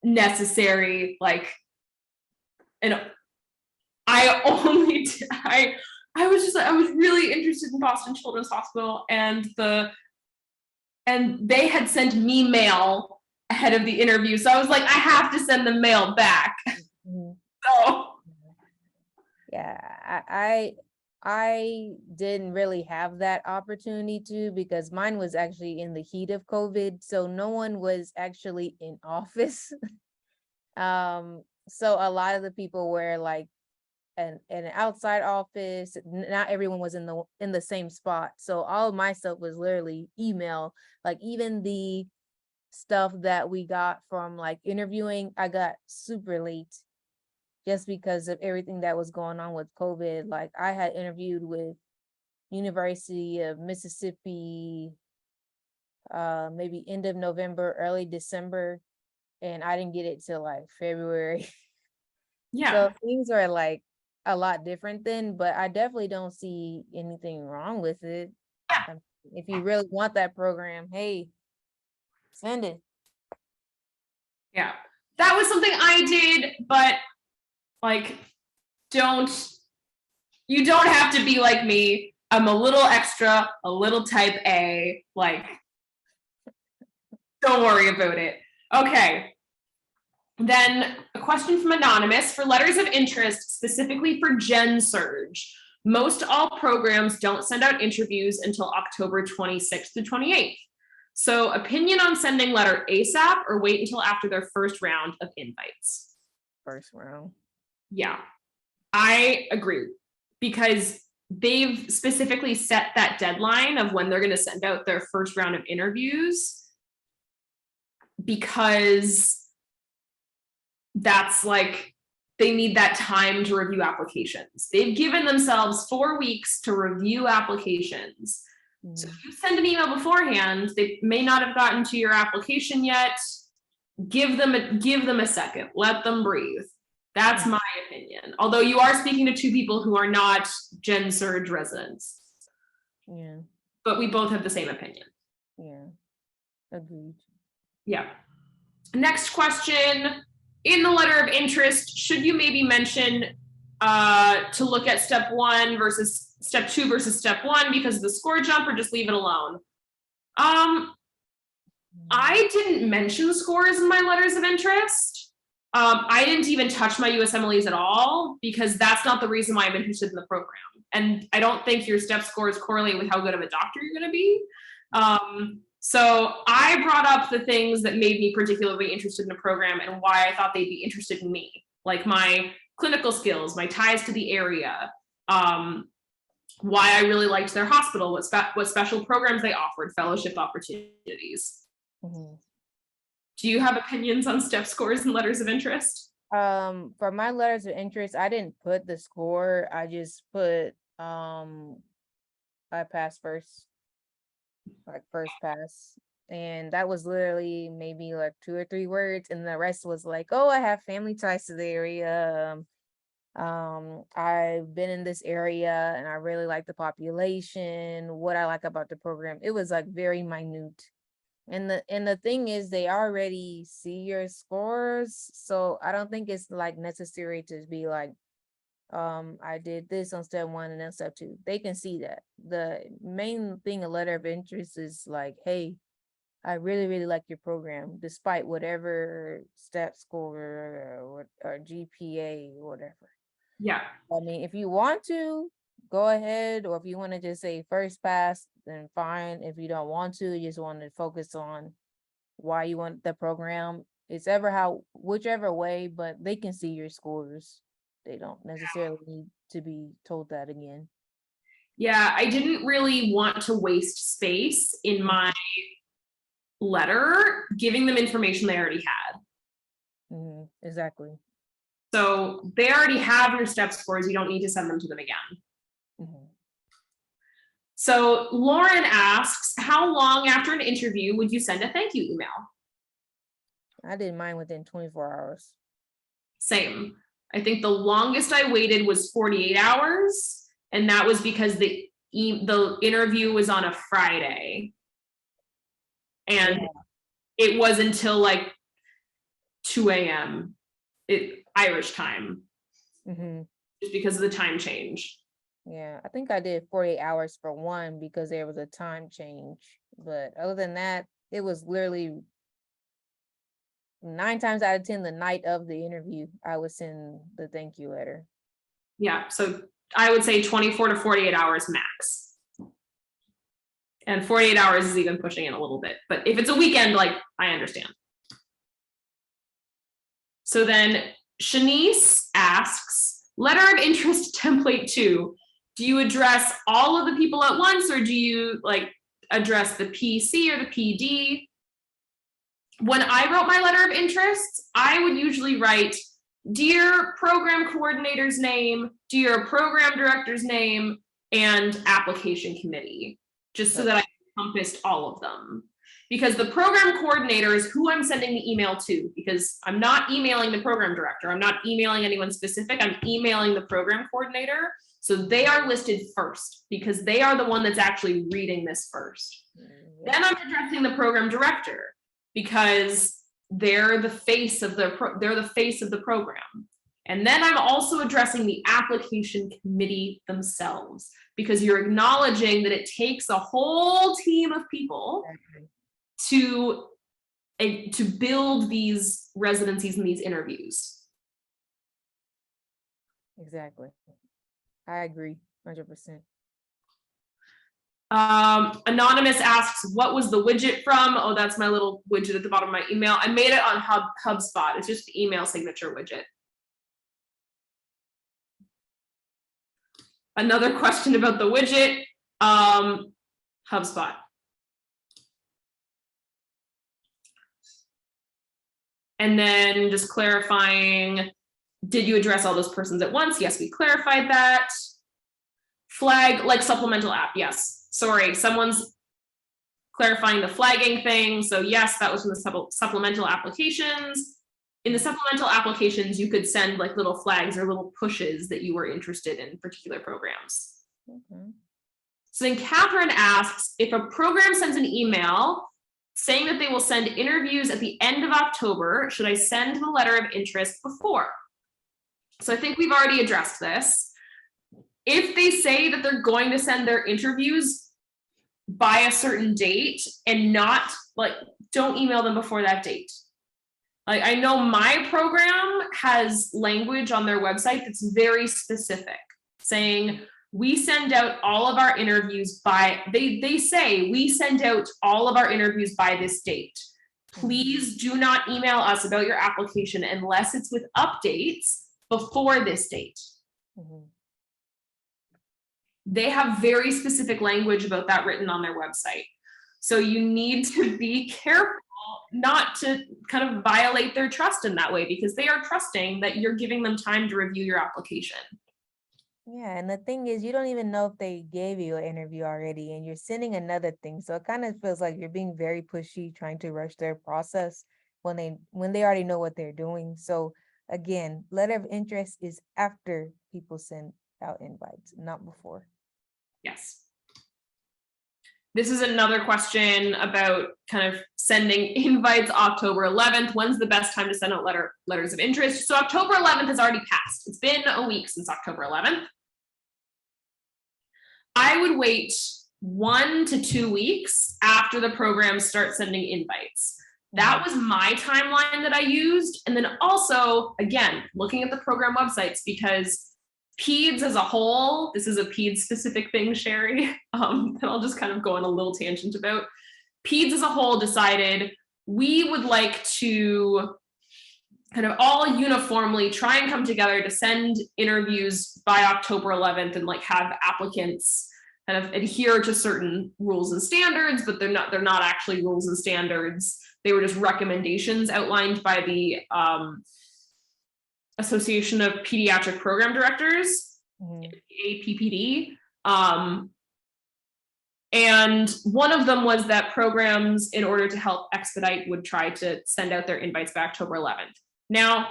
necessary, like, and I only I was really interested in Boston Children's Hospital, and they had sent me mail ahead of the interview, so I was like, I have to send the mail back. Mm-hmm. So yeah, I didn't really have that opportunity to, because mine was actually in the heat of COVID, so no one was actually in office. So a lot of the people were like an outside office. Not everyone was in the same spot. So all of my stuff was literally email. Like even the stuff that we got from like interviewing, I got super late just because of everything that was going on with COVID. Like I had interviewed with University of Mississippi, maybe end of November, early December, and I didn't get it till like February. Yeah. So things are like a lot different then, but I definitely don't see anything wrong with it. If you really want that program, hey, send it. Yeah. That was something I did, but like, you don't have to be like me. I'm a little extra, a little type A, like, don't worry about it. Okay. Then a question from Anonymous for letters of interest, specifically for Gen Surge. Most all programs don't send out interviews until October 26th to 28th. So opinion on sending letter ASAP or wait until after their first round of invites? First round. Yeah, I agree because they've specifically set that deadline of when they're going to send out their first round of interviews because that's like they need that time to review applications. They've given themselves 4 weeks to review applications. So if you send an email beforehand, they may not have gotten to your application yet. Give them a second. Let them breathe. That's my opinion. Although you are speaking to two people who are not Gen Surge residents. Yeah. But we both have the same opinion. Yeah. Agreed. Yeah. Next question. In the letter of interest, should you maybe mention to look at step 1 versus step 2 versus step 1 because of the score jump, or just leave it alone? I didn't mention scores in my letters of interest. I didn't even touch my USMLEs at all because that's not the reason why I'm interested in the program. And I don't think your step scores correlate with how good of a doctor you're going to be. So I brought up the things that made me particularly interested in the program and why I thought they'd be interested in me, like my clinical skills, my ties to the area, why I really liked their hospital, what special programs they offered, fellowship opportunities. Mm-hmm. Do you have opinions on step scores and letters of interest? For my letters of interest, I didn't put the score. I just put I passed first, like first pass. And that was literally maybe like 2 or 3 words, and the rest was like, oh, I have family ties to the area. I've been in this area and I really like the population, what I like about the program. It was like very minute. And the thing is they already see your scores. So I don't think it's like necessary to be like, I did this on step 1 and then step 2. They can see that. The main thing a letter of interest is like, hey, I really, really like your program, despite whatever step score or GPA or whatever. Yeah. I mean, if you want to, go ahead, or if you want to just say first pass, then fine. If you don't want to, you just want to focus on why you want the program. It's whichever way, but they can see your scores. They don't necessarily need to be told that again. Yeah, I didn't really want to waste space in my letter giving them information they already had. Exactly. So they already have your step scores. You don't need to send them to them again. So Lauren asks, how long after an interview would you send a thank you email? I did mine within 24 hours. Same. I think the longest I waited was 48 hours. And that was because the interview was on a Friday. And it was until like 2 a.m. Irish time. Just because of the time change. Yeah, I think I did 48 hours for one because there was a time change. But other than that, it was literally 9 times out of 10 the night of the interview, I would send the thank you letter. Yeah, so I would say 24 to 48 hours max. And 48 hours is even pushing it a little bit. But if it's a weekend, like, I understand. So then Shanice asks, letter of interest template 2. Do you address all of the people at once, or do you like address the PC or the PD? When I wrote my letter of interest, I would usually write, dear program coordinator's name, dear program director's name, and application committee, just so that I encompassed all of them. Because the program coordinator is who I'm sending the email to, because I'm not emailing the program director. I'm not emailing anyone specific. I'm emailing the program coordinator. So they are listed first because they are the one that's actually reading this first. Then I'm addressing the program director because they're the face of the program. And then I'm also addressing the application committee themselves, because you're acknowledging that it takes a whole team of people to build these residencies and these interviews. Exactly. I agree 100%. Anonymous asks, what was the widget from? Oh, that's my little widget at the bottom of my email. I made it on HubSpot. It's just the email signature widget. Another question about the widget, HubSpot. And then just clarifying, did you address all those persons at once? Yes, we clarified that. Flag, like supplemental app, yes. Sorry, someone's clarifying the flagging thing. So yes, that was from the supplemental applications. In the supplemental applications, you could send like little flags or little pushes that you were interested in particular programs. Okay. So then Catherine asks, if a program sends an email saying that they will send interviews at the end of October, should I send the letter of interest before? So I think we've already addressed this. If they say that they're going to send their interviews by a certain date and not like, don't email them before that date. Like, I know my program has language on their website that's very specific, saying we send out all of our interviews by, they say we send out all of our interviews by this date. Please do not email us about your application unless it's with updates before this date. Mm-hmm. They have very specific language about that written on their website. So you need to be careful not to kind of violate their trust in that way, because they are trusting that you're giving them time to review your application. Yeah, and the thing is, you don't even know if they gave you an interview already and you're sending another thing. So it kind of feels like you're being very pushy, trying to rush their process when they already know what they're doing. So again, letter of interest is after people send out invites, not before. Yes. This is another question about kind of sending invites October 11th. When's the best time to send out letters of interest? So October 11th has already passed. It's been a week since October 11th. I would wait 1 to 2 weeks after the programs start sending invites. That was my timeline that I used. And then also, again, looking at the program websites, because PEDS as a whole, this is a PEDS specific thing, Sherry, that I'll just kind of go on a little tangent about. PEDS as a whole decided we would like to kind of all uniformly try and come together to send interviews by October 11th and like have applicants kind of adhere to certain rules and standards, but they're not actually rules and standards. They were just recommendations outlined by the Association of Pediatric Program Directors, APPD. And one of them was that programs, in order to help expedite, would try to send out their invites by October 11th. Now,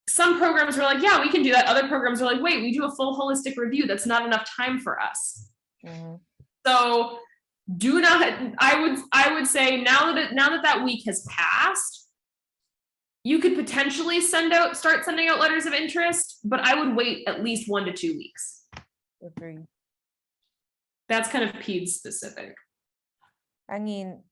some programs were like, yeah, we can do that. Other programs were like, wait, we do a full holistic review. That's not enough time for us. So do not, I would say now that week has passed, you could potentially start sending out letters of interest, but I would wait at least 1 to 2 weeks. Agreed. That's kind of PEDS specific. I mean,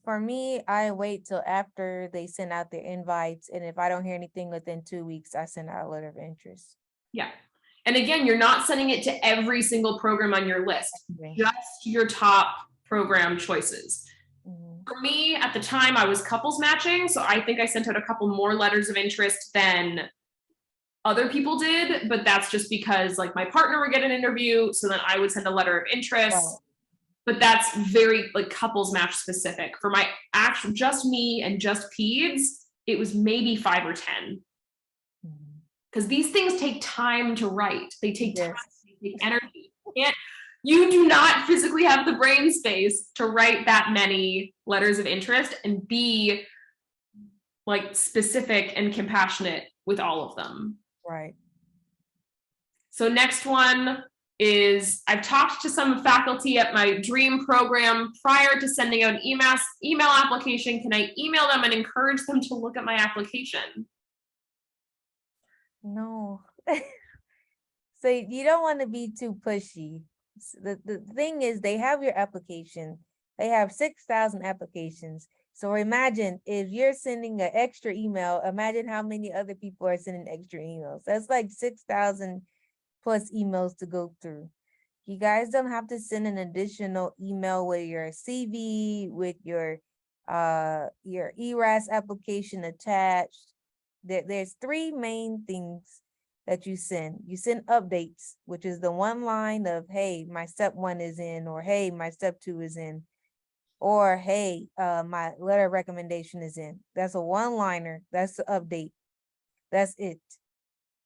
for me, I wait till after they send out their invites. And if I don't hear anything within 2 weeks, I send out a letter of interest. Yeah. And again, you're not sending it to every single program on your list, just your top program choices. For me, at the time, I was couples matching, so I think I sent out a couple more letters of interest than other people did, but that's just because like my partner would get an interview, so then I would send a letter of interest. Wow. But that's very like couples match specific. For my actual just me and just peds, it was maybe 5 or 10. Because these things take time to write. They take time, they take energy. You do not physically have the brain space to write that many letters of interest and be like specific and compassionate with all of them. Right. So next one is, I've talked to some faculty at my dream program prior to sending out an email application. Can I email them and encourage them to look at my application? No. So you don't want to be too pushy. The thing is, they have your application. They have 6,000 applications. So imagine if you're sending an extra email, imagine how many other people are sending extra emails. That's like 6,000 plus emails to go through. You guys don't have to send an additional email with your CV, with your ERAS application attached. There's 3 main things that you send. You send updates, which is the one line of, hey, my step 1 is in, or hey, my step 2 is in, or hey, my letter of recommendation is in. That's a one-liner. That's the update. That's it.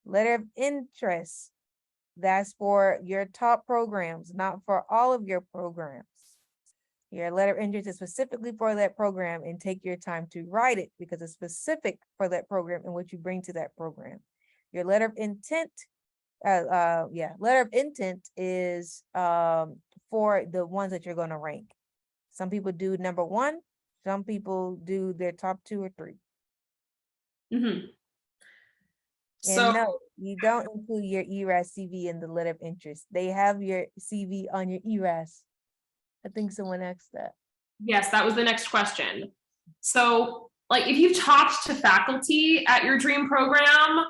Letter of interest. That's for your top programs, not for all of your programs. Your letter of interest is specifically for that program, and take your time to write it because it's specific for that program and what you bring to that program. Your letter of intent, letter of intent is for the ones that you're going to rank. Some people do number 1, some people do their top 2 or 3. Mm-hmm. And no, you don't include your ERAS CV in the letter of interest. They have your CV on your ERAS. I think someone asked that. Yes, that was the next question. So, like, if you've talked to faculty at your dream program,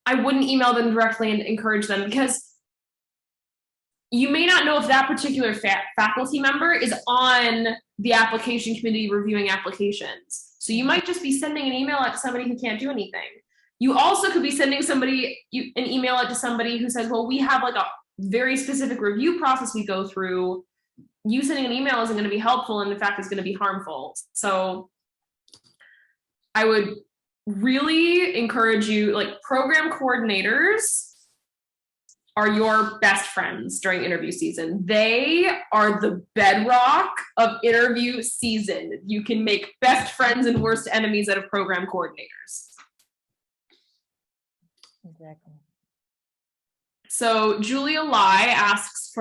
I wouldn't email them directly and encourage them, because you may not know if that particular faculty member is on the application committee reviewing applications. So you might just be sending an email out to somebody who can't do anything. You also could be sending an email out to somebody who says, well, we have like a very specific review process we go through. You sending an email isn't going to be helpful, and in fact, it's going to be harmful. So I would really encourage you, like, program coordinators are your best friends during interview season. They are the bedrock of interview season. You can make best friends and worst enemies out of program coordinators. Exactly. So Julia Lai asks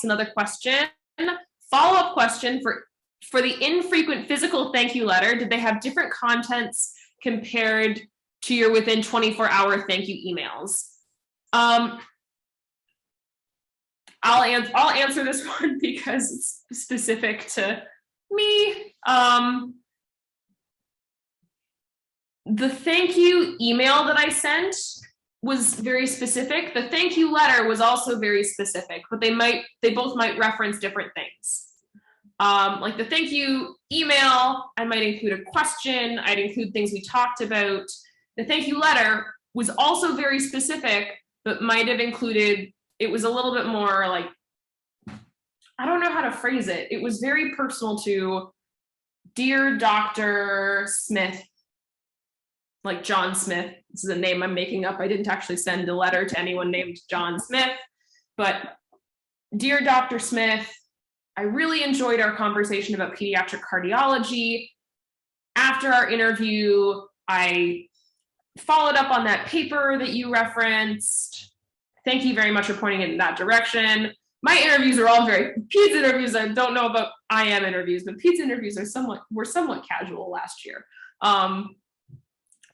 another question. Follow-up question for the infrequent physical thank you letter, did they have different contents compared to your within 24-hour thank you emails? I'll answer this one because it's specific to me. The thank you email that I sent was very specific. The thank you letter was also very specific, but they both might reference different things. Like the thank you email, I might include a question. I'd include things we talked about. The thank you letter was also very specific, but might have included, it was a little bit more like, I don't know how to phrase it. It was very personal to Dear Dr. Smith, like John Smith. This is a name I'm making up. I didn't actually send a letter to anyone named John Smith, but Dear Dr. Smith, I really enjoyed our conversation about pediatric cardiology. After our interview, I followed up on that paper that you referenced. Thank you very much for pointing it in that direction. My interviews are all peds interviews, I don't know about IM interviews, but peds interviews were somewhat casual last year.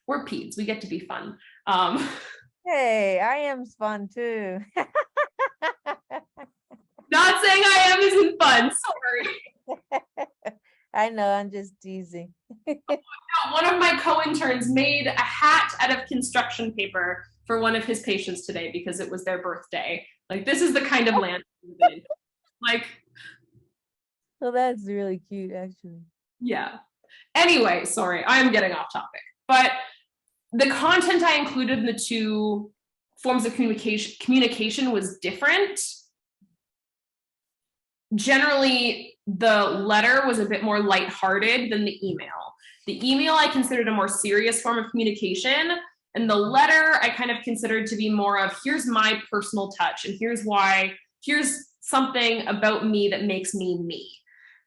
We're peds, we get to be fun. Hey, IM's fun too. Not saying IM isn't fun, sorry. I know, I'm just teasing. One of my co-interns made a hat out of construction paper for one of his patients today because it was their birthday. Like, this is the kind of land. Like, Well, that's really cute, actually. Yeah. Anyway, sorry, I'm getting off topic. But the content I included in the two forms of communication was different. Generally, the letter was a bit more lighthearted than the email. The email I considered a more serious form of communication, and the letter I kind of considered to be more of, here's my personal touch, and here's why, here's something about me that makes me me.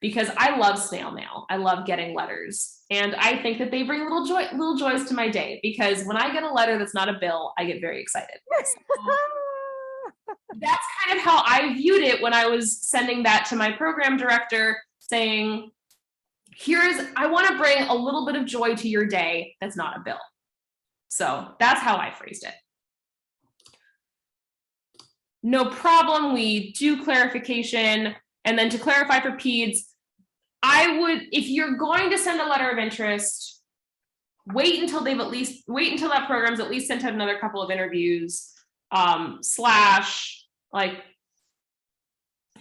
Because I love snail mail. I love getting letters. And I think that they bring little joys to my day, because when I get a letter that's not a bill, I get very excited. That's kind of how I viewed it when I was sending that to my program director, saying, I want to bring a little bit of joy to your day that's not a bill. So that's how I phrased it. No problem, we do clarification. And then to clarify for peds, I would, if you're going to send a letter of interest, wait until that program's at least sent out another couple of interviews, / like,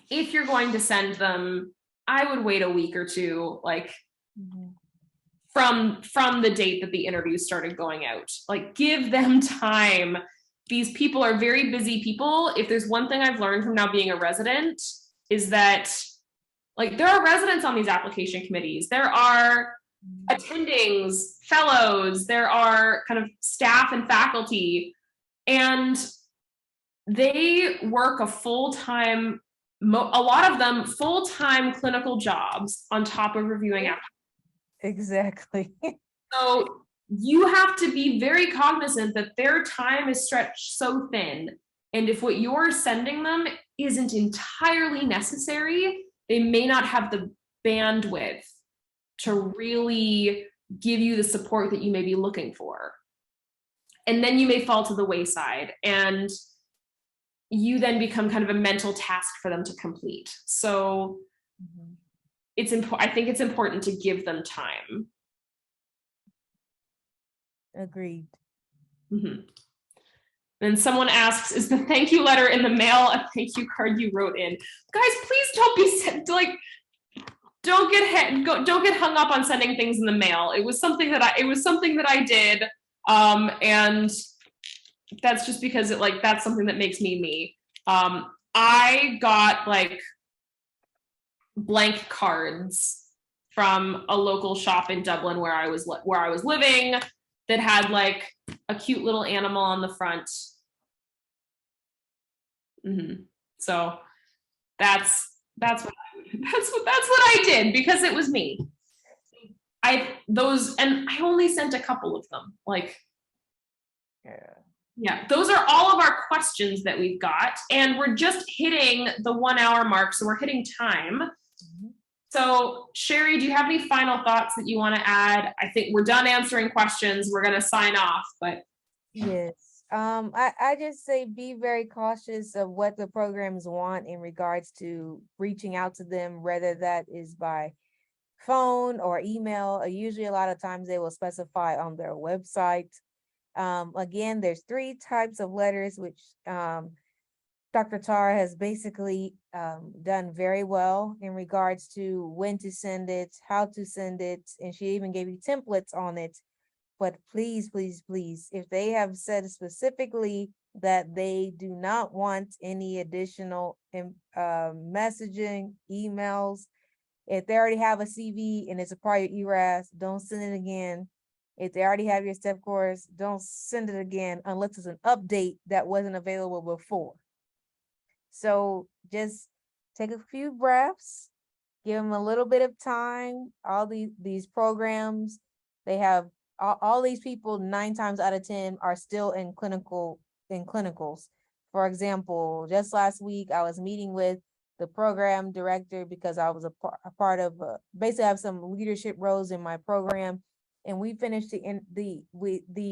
if you're going to send them, I would wait a week or two, like, from the date that the interviews started going out. Like, give them time. These people are very busy people. If there's one thing I've learned from now being a resident, is that, like, there are residents on these application committees. There are attendings, fellows, there are kind of staff and faculty, and they work a full-time, a lot of them full-time clinical jobs on top of reviewing applications. Exactly. So you have to be very cognizant that their time is stretched so thin. And if what you're sending them isn't entirely necessary, they may not have the bandwidth to really give you the support that you may be looking for. And then you may fall to the wayside, and you then become kind of a mental task for them to complete. So I think it's important to give them time. Agreed. Then someone asks, is the thank you letter in the mail a thank you card you wrote in? Guys, please don't be sent, like, don't get hung up on sending things in the mail. It was something that I did, and that's just because that's something that makes me me. I got, like, blank cards from a local shop in Dublin where I was living, that had, like, a cute little animal on the front. So that's what I did, because it was me. And I only sent a couple of them. Like, yeah, those are all of our questions that we've got, and we're just hitting the 1 hour mark, so we're hitting time. So Sherry, do you have any final thoughts that you want to add? I think we're done answering questions. We're going to sign off, but. Yes. I just say be very cautious of what the programs want in regards to reaching out to them, whether that is by phone or email. Usually a lot of times they will specify on their website. Again, there's 3 types of letters, which Dr. Tara has basically done very well in regards to when to send it, how to send it, and she even gave you templates on it. But please, please, please, if they have said specifically that they do not want any additional messaging, emails, if they already have a CV and it's a prior ERAS, don't send it again. If they already have your step course, don't send it again unless it's an update that wasn't available before. So just take a few breaths, give them a little bit of time. All these programs, they have all these people 9 times out of 10 are still in clinicals. For example, just last week I was meeting with the program director because I was a part of basically I have some leadership roles in my program, and we finished the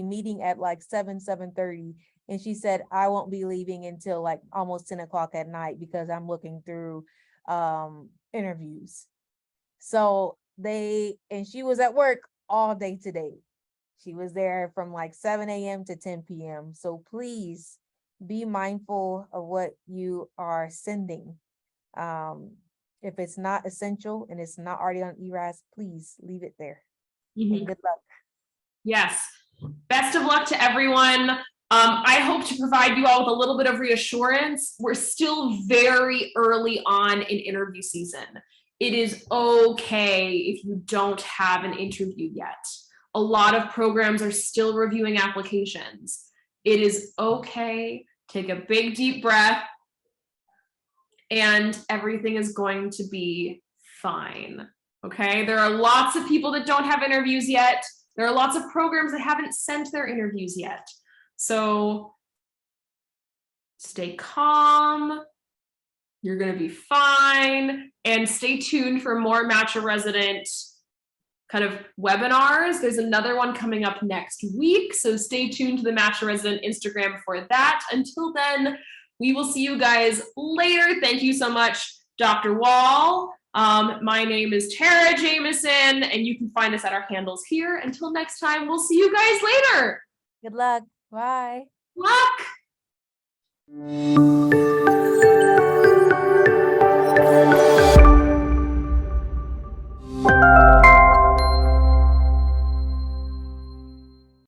meeting at like 7:30, and she said I won't be leaving until like almost 10 o'clock at night because I'm looking through interviews. So she was at work all day today. She was there from like 7 a.m. to 10 p.m. So please be mindful of what you are sending. If it's not essential and it's not already on ERAS, please leave it there. Mhm. And good luck. Yes. Best of luck to everyone. I hope to provide you all with a little bit of reassurance. We're still very early on in interview season. It is okay if you don't have an interview yet. A lot of programs are still reviewing applications. It is okay. Take a big, deep breath, and everything is going to be fine. Okay? There are lots of people that don't have interviews yet. There are lots of programs that haven't sent their interviews yet. So stay calm. You're going to be fine. And stay tuned for more Match a Resident kind of webinars. There's another one coming up next week. So stay tuned to the Match a Resident Instagram for that. Until then, we will see you guys later. Thank you so much, Dr. Wall. My name is Tara Jameson, and you can find us at our handles here. Until next time, we'll see you guys later. Good luck. Bye. Luck.